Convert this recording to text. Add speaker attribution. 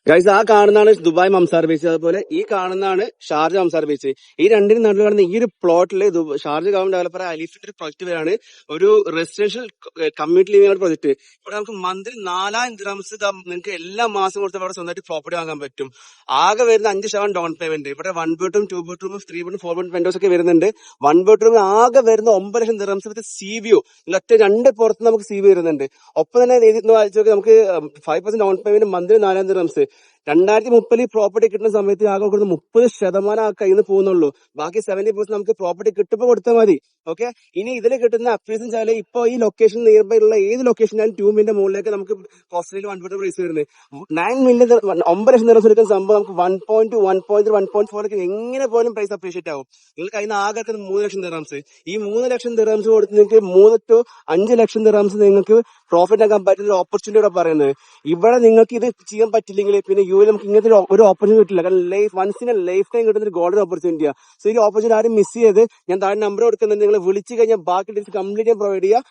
Speaker 1: Guys ആ കാണുന്നതാണ് Dubai Mamzar beach, അതുപോലെ ഈ കാണുന്നതാണ് ഷാർജ മംസാർ ബീച്ച്. ഈ രണ്ടിനും നടുവിൽ കാണുന്ന ഈ ഒരു പ്ലോട്ടില് ഷാർജ ഗവൺമെന്റ് ഡെവലപ്പർ അലിഫിന്റെ ഒരു പ്രൊജക്ട് വരാണ്, ഒരു റെസിഡൻഷ്യൽ കമ്മ്യൂണിറ്റി ലിവിംഗ് പ്രൊജക്ട്. ഇവിടെ നമുക്ക് മന്ത്ലി 4000 ദിർഹംസ് നിങ്ങൾക്ക് എല്ലാ മാസം കൊടുത്ത് അവിടെ സ്വന്തമായിട്ട് പ്രോപ്പർട്ടി വാങ്ങാൻ പറ്റും. ആകെ വരുന്ന 5% ഡൗൺ പേയ്മെന്റ്. ഇവിടെ 1 ബെഡ്റൂം 2 ബെഡ്റൂം 3 ബെഡ്റൂം 4 ബെഡ്റൂം വെന്റോസ് ഒക്കെ വരുന്നുണ്ട്. 1 ബെഡ്റൂം ആകെ വരുന്ന 9 ലക്ഷം ദിർഹംസ് വിത്ത് സീ വ്യൂ. ഒറ്റ 2 പുറത്ത് നമുക്ക് സീ വ്യൂ വരുന്നുണ്ട്. ഒപ്പം തന്നെ നമുക്ക് 5% down payment monthly 4000 dirhams. 2030 property കിട്ടുന്ന സമയത്ത് ആകെ കൊടുക്കുന്ന 30% ആ കയ്യിൽ നിന്ന് പോകുന്നുള്ളൂ. ബാക്കി 70% നമുക്ക് പ്രോപ്പർട്ടി കിട്ടുമ്പോൾ കൊടുത്താൽ മതി. ഓക്കെ, ഇനി ഇതിൽ കിട്ടുന്ന അപ്രീസ് വെച്ചാൽ ഇപ്പൊ ഈ ലൊക്കേഷൻ നിയർ ബൈ ഉള്ള ഏത് ലൊക്കേഷനാണ് 2 മില്യന്റെ മുകളിലേക്ക് നമുക്ക് കോസ്റ്റലിൽ 1 ബെഡ്റൂം പ്രൈസ് വരുന്നത്. 9 മില്യൺ 9 ലക്ഷം ദിർഹംസ് എടുക്കുന്ന സംഭവം നമുക്ക് 1.2 1.3 1.4 എങ്ങനെ പോലും പ്രൈസ് അപ്രീഷിയേറ്റ് ആവും. നിങ്ങൾക്ക് അതിന് ആകെ 3 ലക്ഷം ദിർഹംസ്. ഈ 3 ലക്ഷം ദിർഹംസ് കൊടുത്ത് നിങ്ങൾക്ക് 3 to 5 ലക്ഷം ദിർഹംസ് നിങ്ങൾക്ക് പ്രോഫിറ്റ് ആക്കാൻ പറ്റുന്ന ഒരു ഓപ്പർച്യൂണിറ്റി ഇവിടെ പറയുന്നത്. ഇവിടെ നിങ്ങൾക്ക് ഇത് ചെയ്യാൻ പറ്റില്ലെങ്കിൽ പിന്നെ നമുക്ക് ഇങ്ങനത്തെ ഒരു ഓപ്പർച്യൂണിറ്റി കിട്ടില്ല. കാരണം once in a lifetime കിട്ടുന്ന ഒരു ഗോൾഡൻ ഓപ്പർച്യൂണിറ്റിയാണ്. സോ ഈ ഓപ്പർച്യൂണിറ്റി ആരും മിസ് ചെയ്ത് ഞാൻ താഴെ നമ്പർ കൊടുക്കുന്നത് നിങ്ങൾ വിളിച്ചു കഴിഞ്ഞാൽ ബാക്കി ഡീറ്റെയിൽസ് കംപ്ലീറ്റ് പ്രൊവൈഡ് ചെയ്യുക.